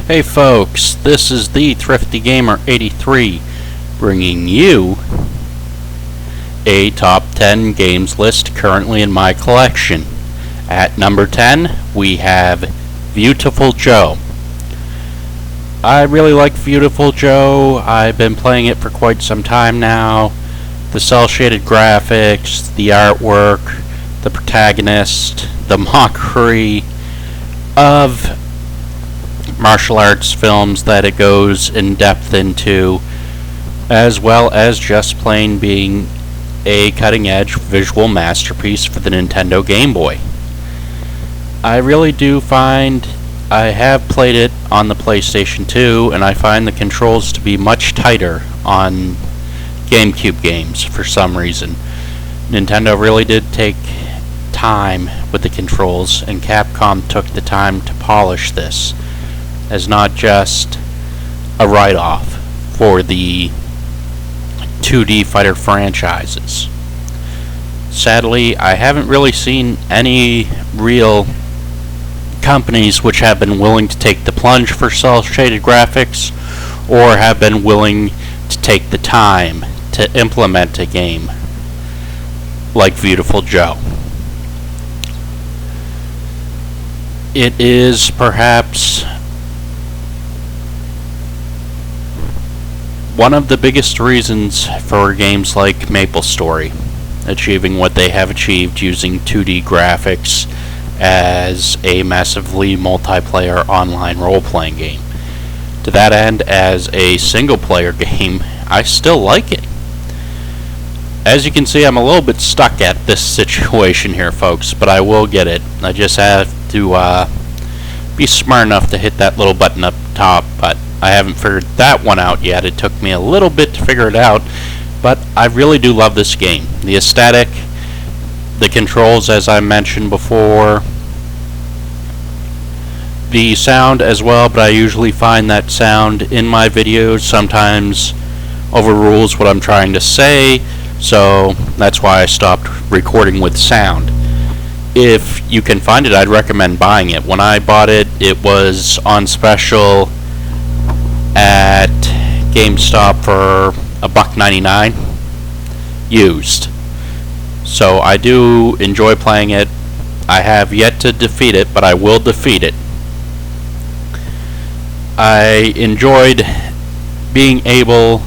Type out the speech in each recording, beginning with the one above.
Hey folks, this is the Thrifty Gamer 83 bringing you a top 10 games list currently in my collection. At number 10, we have Beautiful Joe. I really like Beautiful Joe. I've been playing it for quite some time now. The cel-shaded graphics, the artwork, the protagonist, the mockery of martial arts films that it goes in depth into, as well as just plain being a cutting-edge visual masterpiece for the Nintendo Game Boy. I really do find I have played it on the PlayStation 2, and I find the controls to be much tighter on GameCube games for some reason. Nintendo really did take time with the controls, and Capcom took the time to polish this as not just a write-off for the 2D fighter franchises. Sadly, I haven't really seen any real companies which have been willing to take the plunge for cel-shaded graphics or have been willing to take the time to implement a game like Beautiful Joe. It is perhaps one of the biggest reasons for games like MapleStory achieving what they have achieved using 2D graphics as a massively multiplayer online role-playing game. To that end, as a single-player game, I still like it. As you can see, I'm a little bit stuck at this situation here, folks, but I will get it. I just have to be smart enough to hit that little button up top, but I haven't figured that one out yet. It took me a little bit to figure it out, but I really do love this game. The aesthetic, the controls, as I mentioned before, the sound as well, but I usually find that sound in my videos sometimes overrules what I'm trying to say, so that's why I stopped recording with sound. If you can find it, I'd recommend buying it. When I bought it, it was on special at GameStop for $1.99 used. So I do enjoy playing it. I have yet to defeat it, but I will defeat it. I enjoyed being able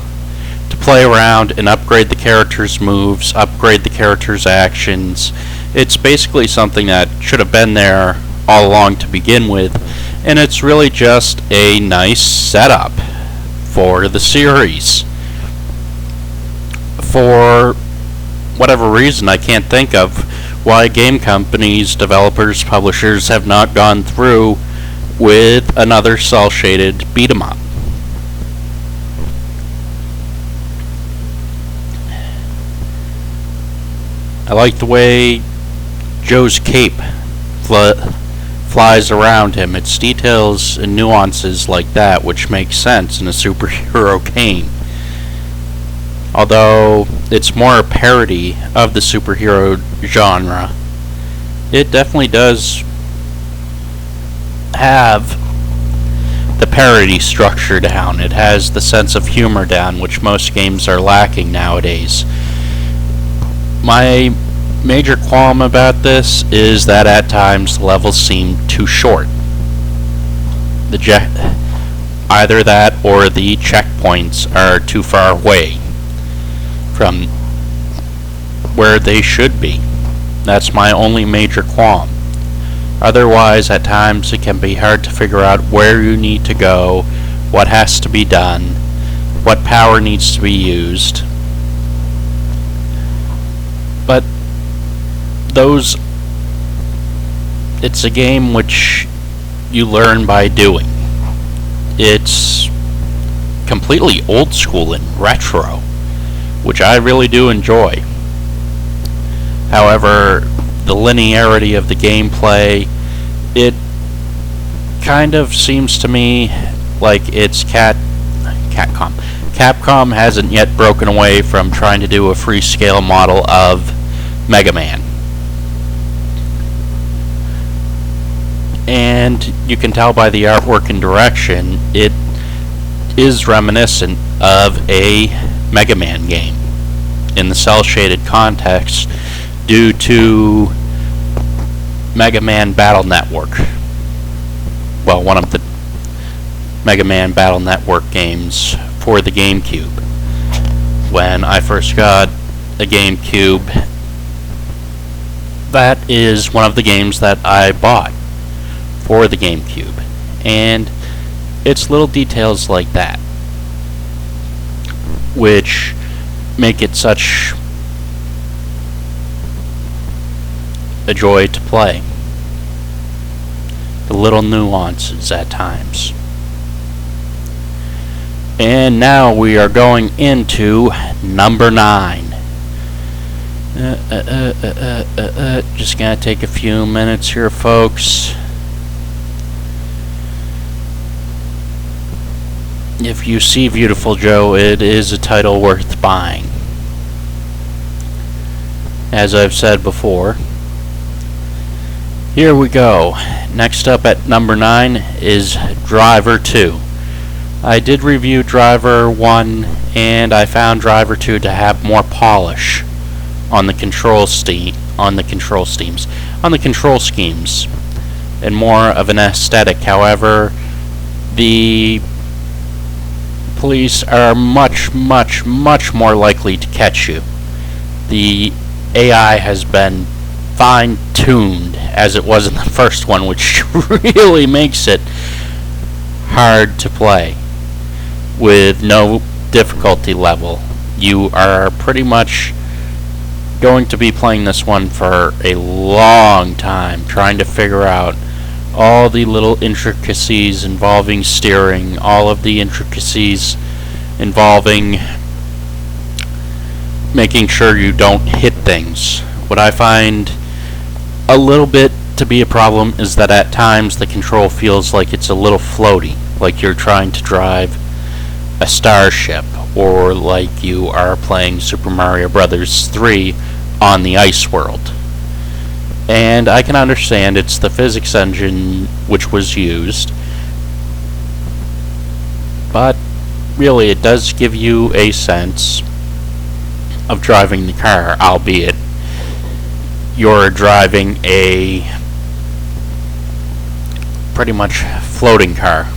to play around and upgrade the character's moves, upgrade the character's actions. It's basically something that should have been there all along to begin with, and it's really just a nice setup for the series. For whatever reason, I can't think of why game companies, developers, publishers have not gone through with another cel-shaded beat-em-up. I like the way Joe's cape flies around him. It's details and nuances like that which make sense in a superhero game. Although it's more a parody of the superhero genre, it definitely does have the parody structure down. It has the sense of humor down, which most games are lacking nowadays. My major qualm about this is that at times the levels seem too short. Either that or the checkpoints are too far away from where they should be. That's my only major qualm. Otherwise, at times it can be hard to figure out where you need to go, what has to be done, what power needs to be used. But it's a game which you learn by doing. It's completely old school and retro, which I really do enjoy. However, the linearity of the gameplay, it kind of seems to me like it's Capcom. Capcom hasn't yet broken away from trying to do a free scale model of Mega Man. And you can tell by the artwork and direction, it is reminiscent of a Mega Man game in the cel-shaded context due to Mega Man Battle Network. Well, one of the Mega Man Battle Network games for the GameCube. When I first got a GameCube, that is one of the games that I bought for the GameCube. And it's little details like that which make it such a joy to play. The little nuances at times. And now we are going into number 9. Just gonna take a few minutes here, folks. If you see Beautiful Joe, it is a title worth buying. As I've said before. Here we go. Next up at number 9 is Driver 2. I did review Driver 1, and I found Driver 2 to have more polish on the control schemes, and more of an aesthetic. However, the police are much more likely to catch you. The AI has been fine-tuned as it was in the first one, which really makes it hard to play with no difficulty level. You are pretty much going to be playing this one for a long time, trying to figure out all the little intricacies involving steering, all of the intricacies involving making sure you don't hit things. What I find a little bit to be a problem is that at times the control feels like it's a little floaty, like you're trying to drive a starship, or like you are playing Super Mario Bros. 3 on the ice world. And I can understand it's the physics engine which was used, but really it does give you a sense of driving the car, albeit you're driving a pretty much floating car.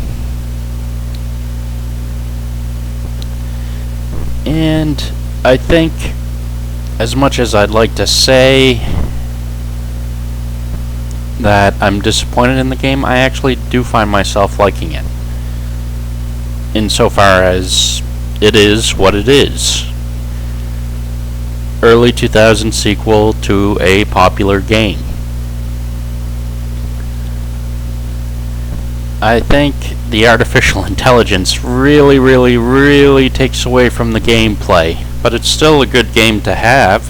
And I think, as much as I'd like to say that I'm disappointed in the game, I actually do find myself liking it, insofar as it is what it is. Early 2000 sequel to a popular game. I think the artificial intelligence really takes away from the gameplay, but it's still a good game to have,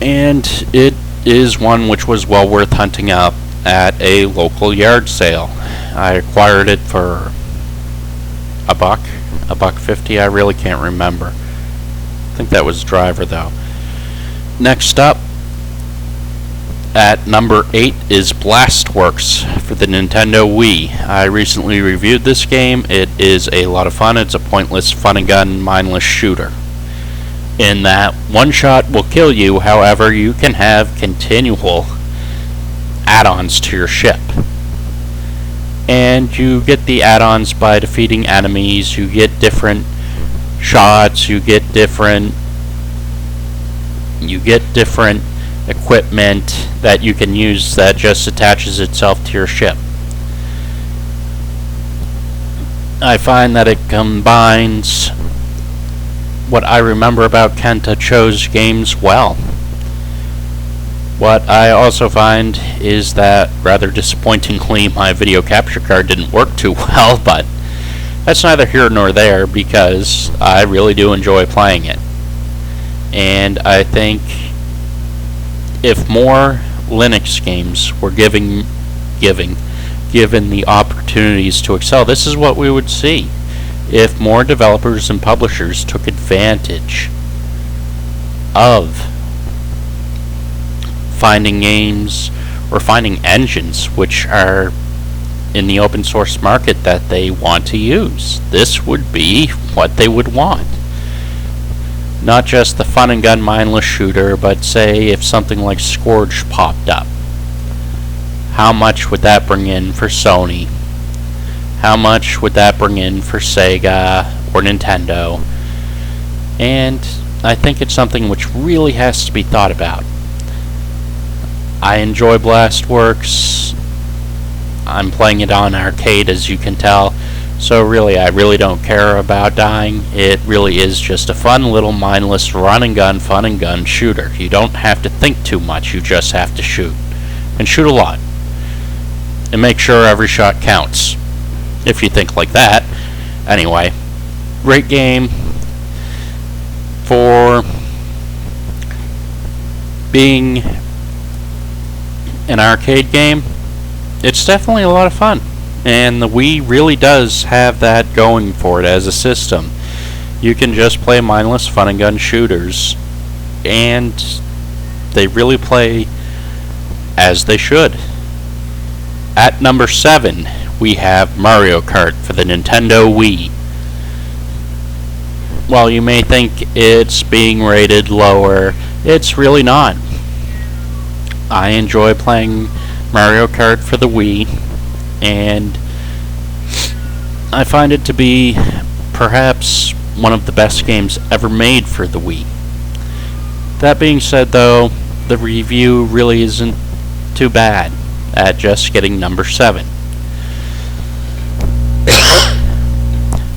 and it is one which was well worth hunting up at a local yard sale. I acquired it for $1.50. I really can't remember. I think that was Driver though. Next up at number 8 is Blastworks for the Nintendo Wii. I recently reviewed this game. It is a lot of fun. It's a pointless fun and gun mindless shooter, in that one shot will kill you. However, you can have continual add-ons to your ship, and you get the add-ons by defeating enemies. You get different shots, you get different equipment that you can use that just attaches itself to your ship. I find that it combines what I remember about Kenta Cho's games well. What I also find is that, rather disappointingly, my video capture card didn't work too well, but that's neither here nor there, because I really do enjoy playing it. And I think if more Linux games were given the opportunities to excel, this is what we would see. If more developers and publishers took advantage of finding games or finding engines which are in the open source market that they want to use. This would be what they would want. Not just the fun and gun mindless shooter, but say if something like Scourge popped up. How much would that bring in for Sony? How much would that bring in for Sega or Nintendo? And I think it's something which really has to be thought about. I enjoy Blastworks. I'm playing it on arcade, as you can tell, so really I really don't care about dying. It really is just a fun little mindless run and gun, fun and gun shooter. You don't have to think too much, you just have to shoot. And shoot a lot. And make sure every shot counts. If you think like that. Anyway, great game. For being an arcade game, it's definitely a lot of fun, and the Wii really does have that going for it as a system. You can just play mindless fun and gun shooters, and they really play as they should. At number 7, we have Mario Kart for the Nintendo Wii. While you may think it's being rated lower, it's really not. I enjoy playing Mario Kart for the Wii, and I find it to be perhaps one of the best games ever made for the Wii. That being said, though, the review really isn't too bad at just getting number 7.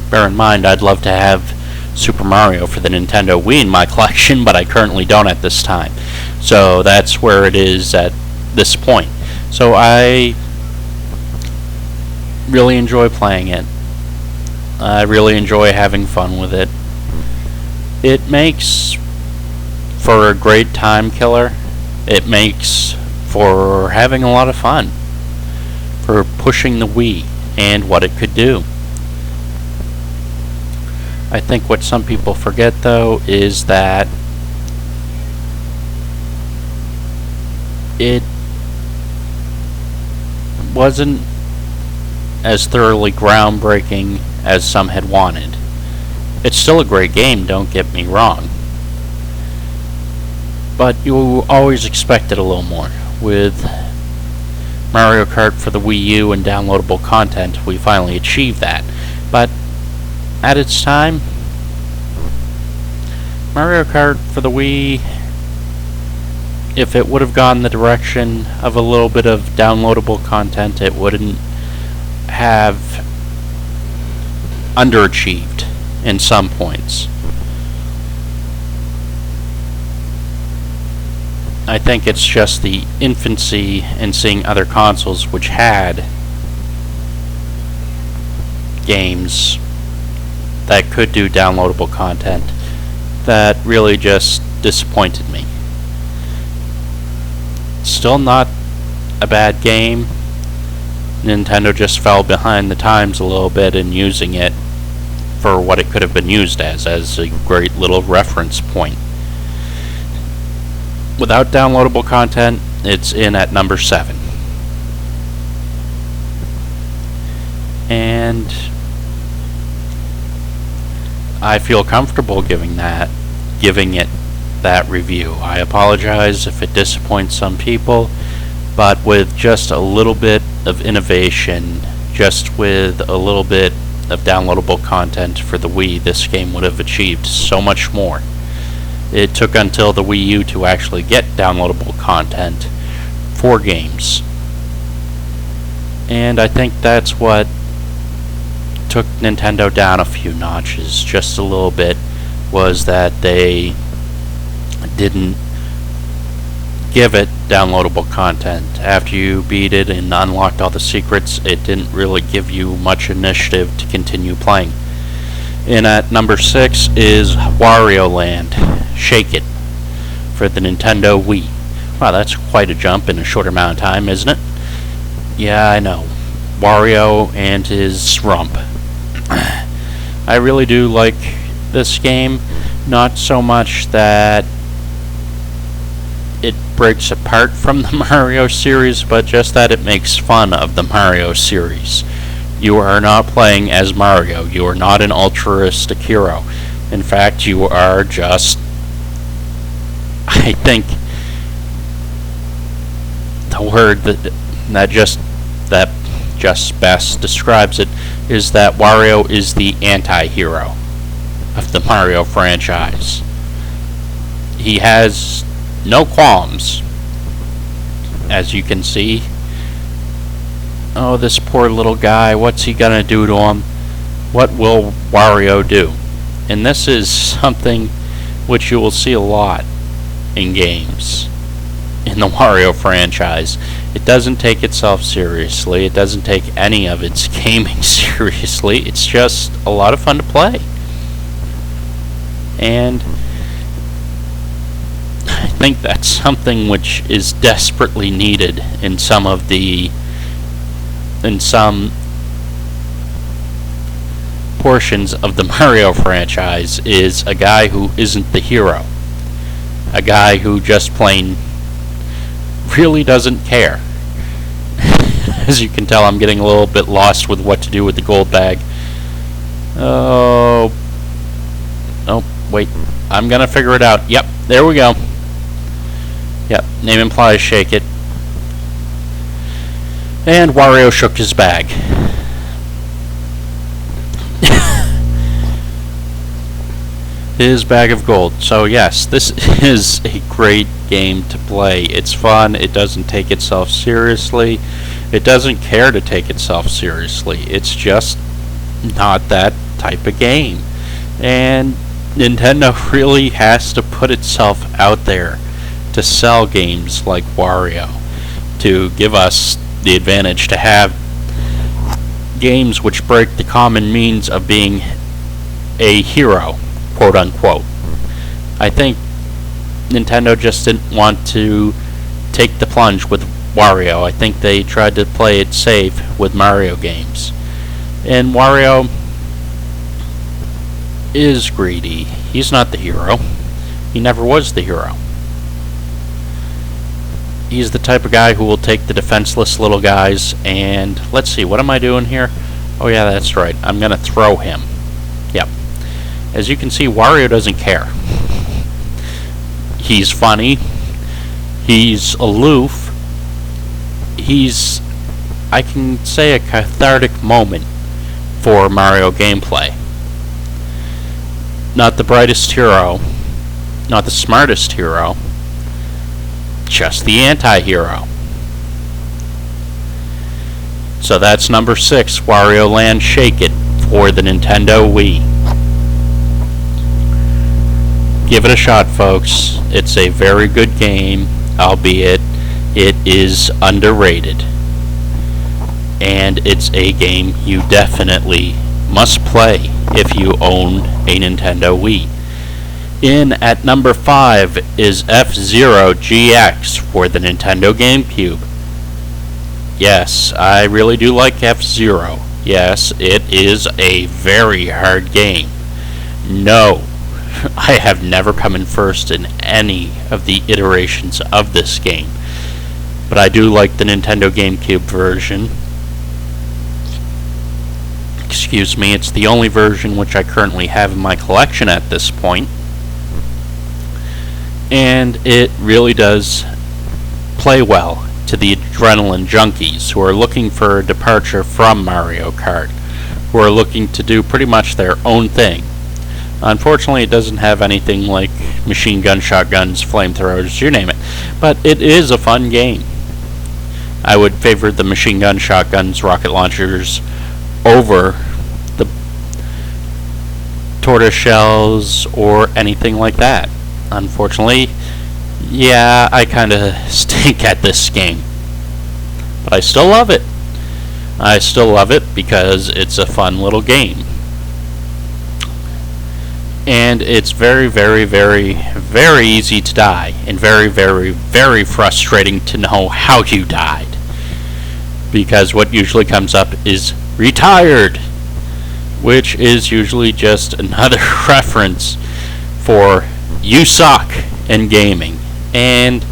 Bear in mind, I'd love to have Super Mario for the Nintendo Wii in my collection, but I currently don't at this time. So that's where it is at this point. So I really enjoy playing it. I really enjoy having fun with it. It makes for a great time killer. It makes for having a lot of fun. For pushing the Wii and what it could do. I think what some people forget, though, is that it wasn't as thoroughly groundbreaking as some had wanted. It's still a great game, don't get me wrong. But you always expected a little more. With Mario Kart for the Wii U and downloadable content, we finally achieved that. But at its time, Mario Kart for the Wii, if it would have gone the direction of a little bit of downloadable content, it wouldn't have underachieved in some points. I think it's just the infancy in seeing other consoles which had games that could do downloadable content that really just disappointed me. Still not a bad game. Nintendo just fell behind the times a little bit in using it for what it could have been used as a great little reference point. Without downloadable content, it's in at number 7. And I feel comfortable giving it that review. I apologize if it disappoints some people, but with just a little bit of innovation, just with a little bit of downloadable content for the Wii, this game would have achieved so much more. It took until the Wii U to actually get downloadable content for games. And I think that's what took Nintendo down a few notches, just a little bit, was that they didn't give it downloadable content. After you beat it and unlocked all the secrets, it didn't really give you much initiative to continue playing. And at number 6 is Wario Land, Shake It, for the Nintendo Wii. Wow, that's quite a jump in a short amount of time, isn't it? Yeah, I know. Wario and his rump. I really do like this game. Not so much that it breaks apart from the Mario series, but just that it makes fun of the Mario series. You are not playing as Mario. You are not an altruistic hero. In fact, you are just, I think, the word that just best describes it is that Wario is the anti-hero of the Mario franchise. He has no qualms, as you can see. Oh, this poor little guy, what's he gonna do to him? What will Wario do? And this is something which you will see a lot in games in the Wario franchise. It doesn't take itself seriously. It doesn't take any of its gaming seriously. It's just a lot of fun to play. And I think that's something which is desperately needed in some portions of the Mario franchise, is a guy who isn't the hero. A guy who just plain really doesn't care. As you can tell, I'm getting a little bit lost with what to do with the gold bag. Oh, wait. I'm gonna figure it out. Yep, there we go. Yep, name implies shake it. And Wario shook his bag. His bag of gold. So yes, this is a great game to play. It's fun. It doesn't take itself seriously. It doesn't care to take itself seriously. It's just not that type of game. And Nintendo really has to put itself out there to sell games like Wario, to give us the advantage to have games which break the common means of being a hero, quote unquote. I think Nintendo just didn't want to take the plunge with Wario. I think they tried to play it safe with Mario games. And Wario is greedy. He's not the hero. He never was the hero. He's the type of guy who will take the defenseless little guys and, let's see, what am I doing here? Oh yeah, that's right. I'm gonna throw him. Yep. As you can see, Wario doesn't care. He's funny. He's aloof. He's, I can say, a cathartic moment for Mario gameplay. Not the brightest hero, not the smartest hero, just the anti-hero. So that's number 6, Wario Land Shake It for the Nintendo Wii. Give it a shot, folks. It's a very good game, albeit it is underrated. And it's a game you definitely must play if you own a Nintendo Wii. In at number 5 is FZero GX for the Nintendo GameCube. Yes, I really do like F-Zero. Yes, it is a very hard game. No, I have never come in first in any of the iterations of this game. But I do like the Nintendo GameCube version. Excuse me, it's the only version which I currently have in my collection at this point. And it really does play well to the adrenaline junkies who are looking for a departure from Mario Kart, who are looking to do pretty much their own thing. Unfortunately, it doesn't have anything like machine gun, shotguns, flamethrowers, you name it, but it is a fun game. I would favor the machine gun, shotguns, rocket launchers over the tortoise shells or anything like that. Unfortunately, yeah, I kind of stink at this game. But I still love it. I still love it because it's a fun little game. And it's very, very, very, very easy to die. And very, very, very frustrating to know how you died. Because what usually comes up is retired, which is usually just another reference for you suck in gaming. And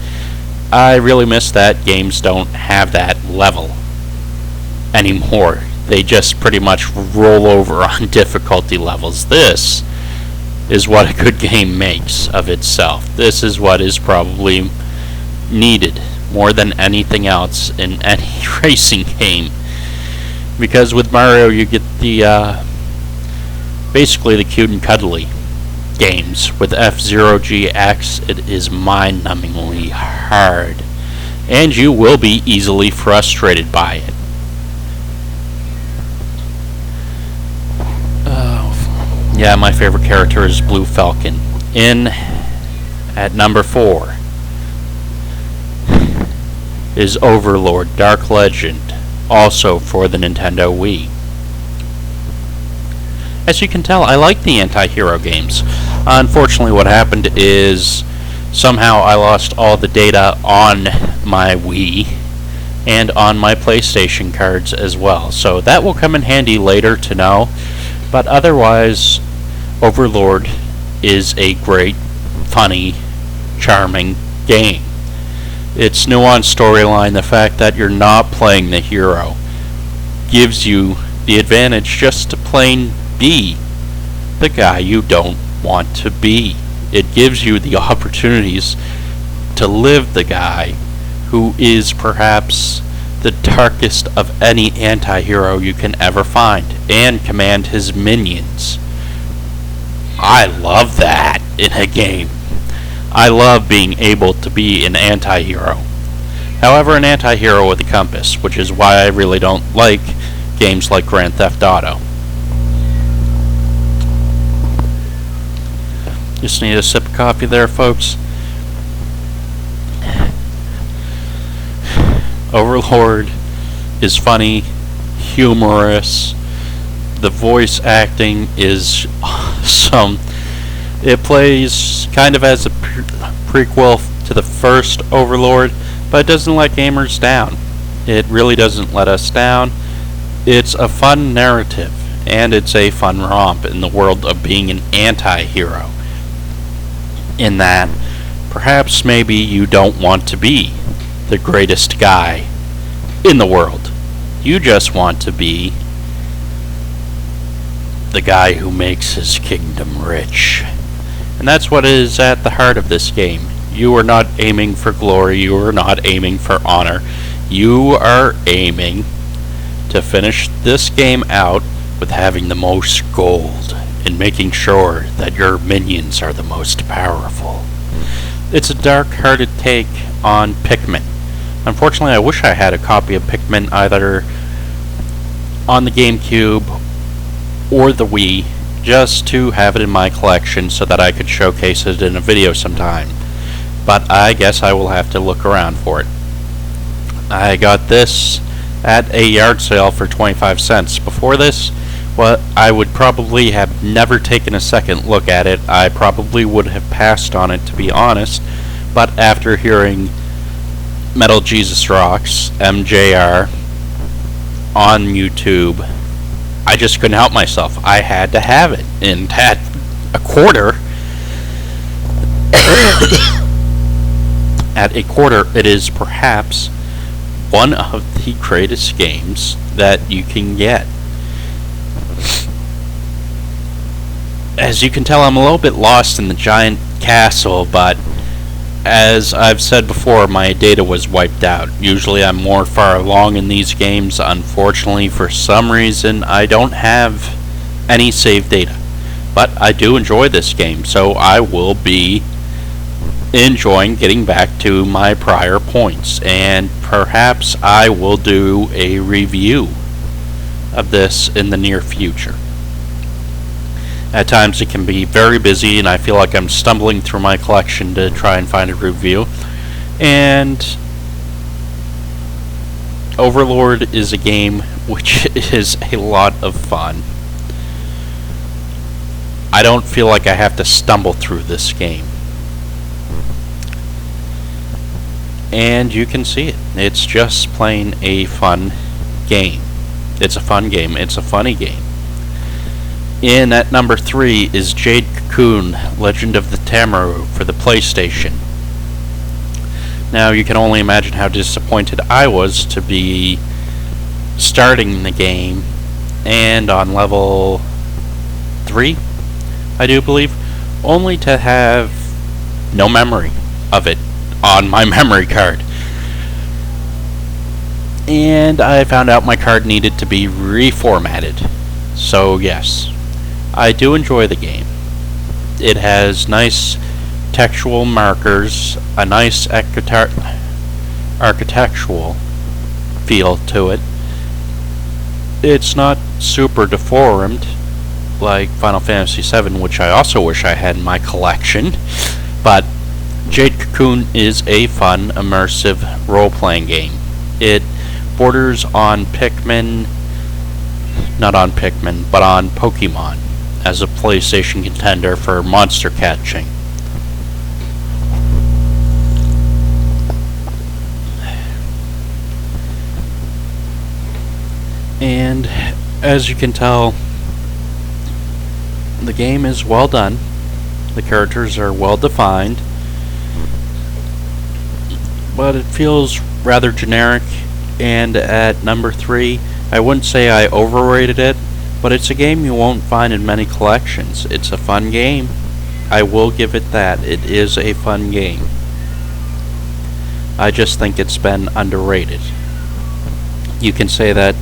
I really miss that games don't have that level anymore. They just pretty much roll over on difficulty levels. This is what a good game makes of itself. This is what is probably needed more than anything else in any racing game. Because with Mario you get the basically the cute and cuddly games. With FZero GX it is mind-numbingly hard. And you will be easily frustrated by it. Yeah, my favorite character is Blue Falcon. In at number 4 is Overlord Dark Legend, also for the Nintendo Wii. As you can tell, I like the anti-hero games. Unfortunately, what happened is somehow I lost all the data on my Wii and on my PlayStation cards as well. So that will come in handy later to know. But otherwise, Overlord is a great, funny, charming game. Its nuanced storyline, the fact that you're not playing the hero, gives you the advantage just to plain be the guy you don't want to be. It gives you the opportunities to live the guy who is perhaps the darkest of any anti-hero you can ever find, and command his minions. I love that in a game. I love being able to be an anti-hero. However, an anti-hero with a compass, which is why I really don't like games like Grand Theft Auto. Just need a sip of coffee there, folks. Overlord is funny, humorous. The voice acting is awesome. It plays kind of as a prequel to the first Overlord, but it doesn't let gamers down. It really doesn't let us down. It's a fun narrative, and it's a fun romp in the world of being an anti-hero. In that, perhaps maybe you don't want to be the greatest guy in the world. You just want to be the guy who makes his kingdom rich. And that's what is at the heart of this game. You are not aiming for glory, you are not aiming for honor. You are aiming to finish this game out with having the most gold and making sure that your minions are the most powerful. It's a dark-hearted take on Pikmin. Unfortunately, I wish I had a copy of Pikmin either on the GameCube or the Wii, just to have it in my collection so that I could showcase it in a video sometime. But I guess I will have to look around for it. I got this at a yard sale for 25 cents. Before this, well, I would probably have never taken a second look at it. I probably would have passed on it, to be honest. But after hearing Metal Jesus Rocks, MJR, on YouTube, I just couldn't help myself. I had to have it. And at a quarter, it is perhaps one of the greatest games that you can get. As you can tell, I'm a little bit lost in the giant castle, but as I've said before, my data was wiped out. Usually I'm more far along in these games. Unfortunately, for some reason, I don't have any save data. But I do enjoy this game, so I will be enjoying getting back to my prior points. And perhaps I will do a review of this in the near future. At times it can be very busy and I feel like I'm stumbling through my collection to try and find a review. And Overlord is a game which is a lot of fun. I don't feel like I have to stumble through this game. And you can see it. It's just plain a fun game. It's a fun game. It's a funny game. In at number 3 is Jade Cocoon, Legend of the Tamaru for the PlayStation. Now you can only imagine how disappointed I was to be starting the game and on level 3, I do believe, only to have no memory of it on my memory card. And I found out my card needed to be reformatted. So yes, I do enjoy the game. It has nice textual markers, a nice architectural feel to it. It's not super deformed like Final Fantasy VII, which I also wish I had in my collection, but Jade Cocoon is a fun, immersive role-playing game. It borders on Pikmin, not on Pikmin, but on Pokemon, as a PlayStation contender for monster catching. And as you can tell, the game is well done. The characters are well defined, but it feels rather generic. And at number 3, I wouldn't say I overrated it, but it's a game you won't find in many collections. It's a fun game. I will give it that. It is a fun game. I just think it's been underrated. You can say that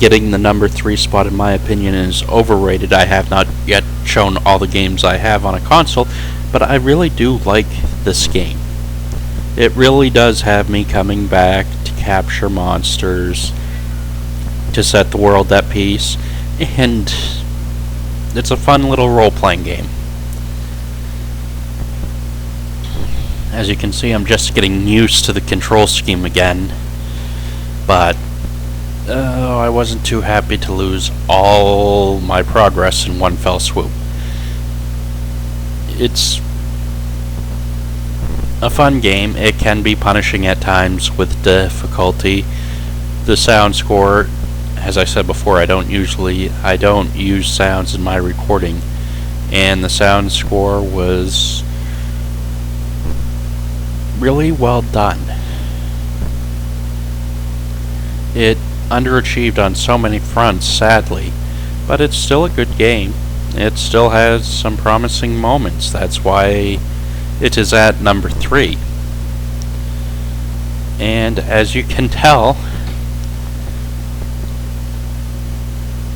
getting the number 3 spot, in my opinion, is overrated. I have not yet shown all the games I have on a console, but I really do like this game. It really does have me coming back to capture monsters, to set the world at peace, and it's a fun little role-playing game. As you can see, I'm just getting used to the control scheme again, but I wasn't too happy to lose all my progress in one fell swoop. It's a fun game. It can be punishing at times with difficulty. The sound score, as I said before, I don't use sounds in my recording, and the sound score was really well done. It underachieved on so many fronts, sadly, but it's still a good game. It still has some promising moments. That's why it is at number 3. And as you can tell,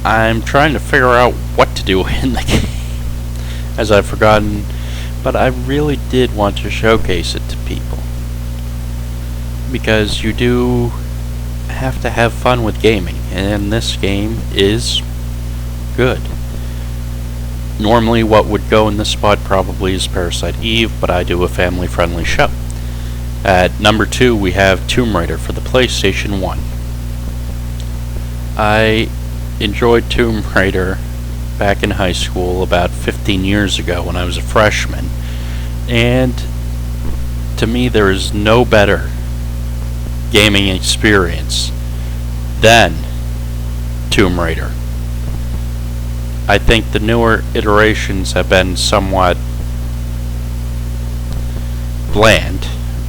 I'm trying to figure out what to do in the game, as I've forgotten, but I really did want to showcase it to people, because you do have to have fun with gaming, and this game is good. Normally what would go in this spot probably is Parasite Eve, but I do a family-friendly show. At number 2 we have Tomb Raider for the PlayStation 1. I enjoyed Tomb Raider back in high school about 15 years ago when I was a freshman, and to me there is no better gaming experience than Tomb Raider. I think the newer iterations have been somewhat bland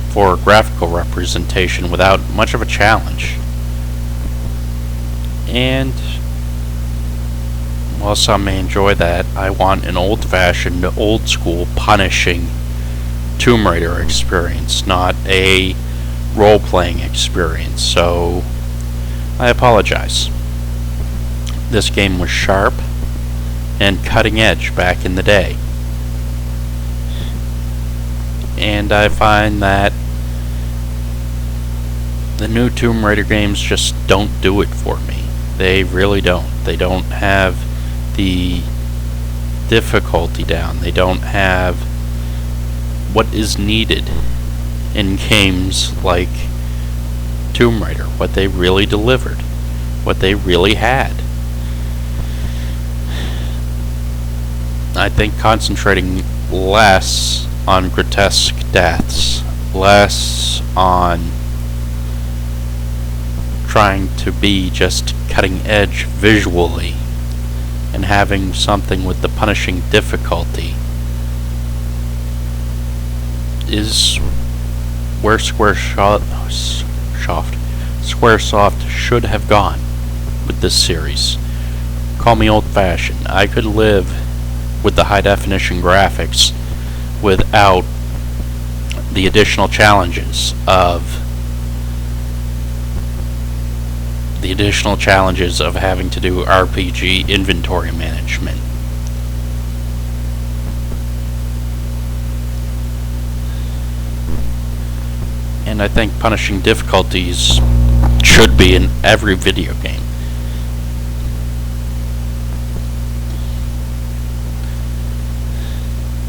for graphical representation without much of a challenge. And while some may enjoy that, I want an old-fashioned, old-school, punishing Tomb Raider experience, not a role-playing experience, so I apologize. This game was sharp and cutting edge back in the day, and I find that the new Tomb Raider games just don't do it for me. They really don't. They don't have the difficulty down. They don't have what is needed in games like Tomb Raider, what they really delivered, what they really had. I think concentrating less on grotesque deaths, less on trying to be just cutting edge visually, and having something with the punishing difficulty is where Squaresoft should have gone with this series. Call me old-fashioned. I could live with the high-definition graphics without the additional challenges of having to do RPG inventory management. And I think punishing difficulties should be in every video game.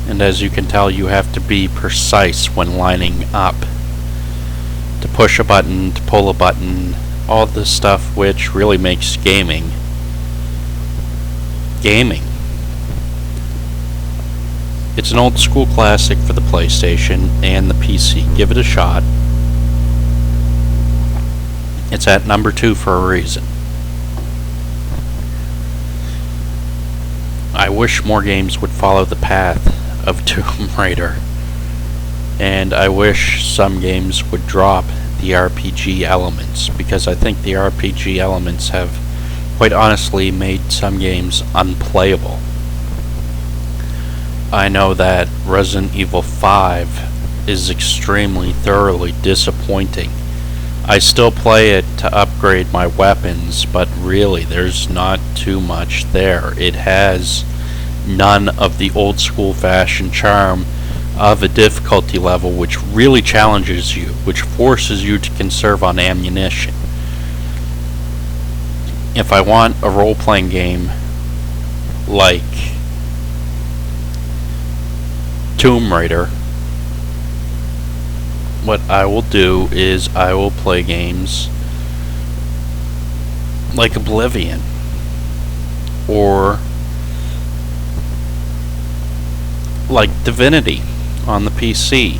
And as you can tell, you have to be precise when lining up. To push a button, to pull a button, all the stuff which really makes gaming. It's an old school classic for the PlayStation and the PC. Give it a shot. It's at number 2 for a reason. I wish more games would follow the path of Tomb Raider, and I wish some games would drop the RPG elements, because I think the RPG elements have quite honestly made some games unplayable. I know that Resident Evil 5 is extremely thoroughly disappointing. I still play it to upgrade my weapons, but really there's not too much there. It has none of the old school fashion charm of a difficulty level which really challenges you, which forces you to conserve on ammunition. If I want a role-playing game like Tomb Raider, what I will do is I will play games like Oblivion or like Divinity on the PC,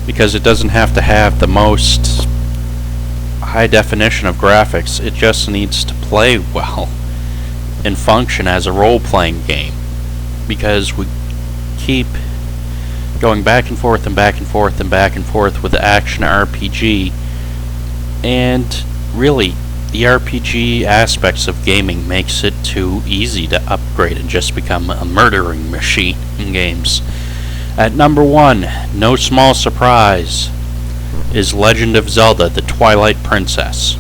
because it doesn't have to have the most high definition of graphics. It just needs to play well and function as a role-playing game, because we keep going back and forth and back and forth and back and forth with the action RPG, and really the RPG aspects of gaming makes it too easy to upgrade and just become a murdering machine in games. At number 1, no small surprise, is Legend of Zelda: The Twilight Princess.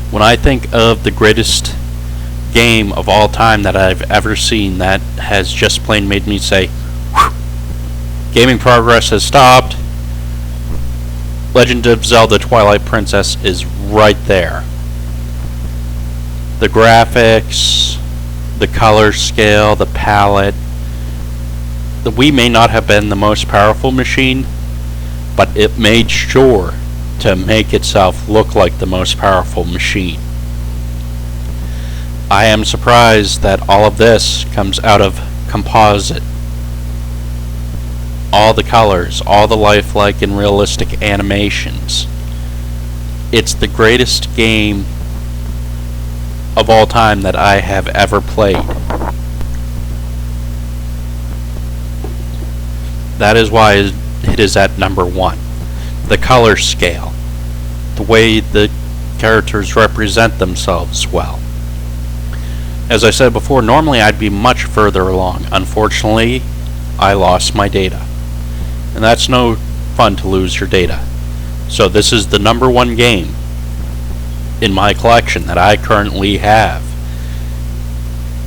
When I think of the greatest game of all time that I've ever seen, that has just plain made me say, whew, gaming progress has stopped, Legend of Zelda: Twilight Princess is right there. The graphics, the color scale, the palette. The Wii may not have been the most powerful machine, but it made sure to make itself look like the most powerful machine. I am surprised that all of this comes out of composite. All the colors, all the lifelike and realistic animations. It's the greatest game of all time that I have ever played. That is why it is at number 1. The color scale, the way the characters represent themselves well. As I said before, normally I'd be much further along. Unfortunately, I lost my data. And that's no fun to lose your data. So this is the number 1 game in my collection that I currently have.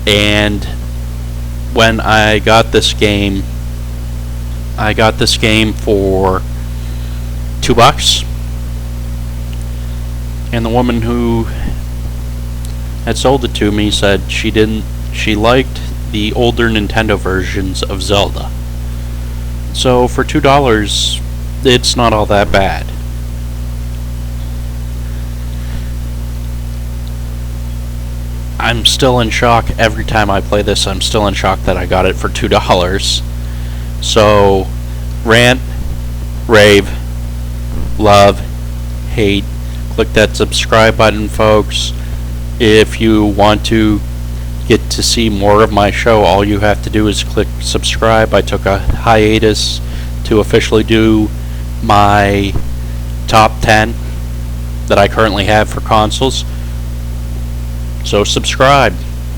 And when I got this game for $2, and the woman who had sold it to me said she liked the older Nintendo versions of Zelda. So for $2, it's not all that bad. I'm still in shock every time I play this. I'm still in shock that I got it for $2. So, rant, rave, love, hate. Click that subscribe button, folks. If you want to get to see more of my show, all you have to do is click subscribe. I took a hiatus to officially do my top 10 that I currently have for consoles. So subscribe.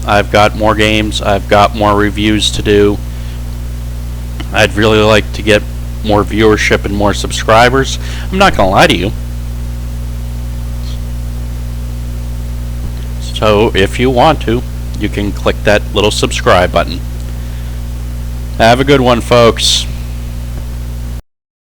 I've got more games, I've got more reviews to do. I'd really like to get more viewership and more subscribers. I'm not gonna lie to you. So if you want to, you can click that little subscribe button. Have a good one, folks.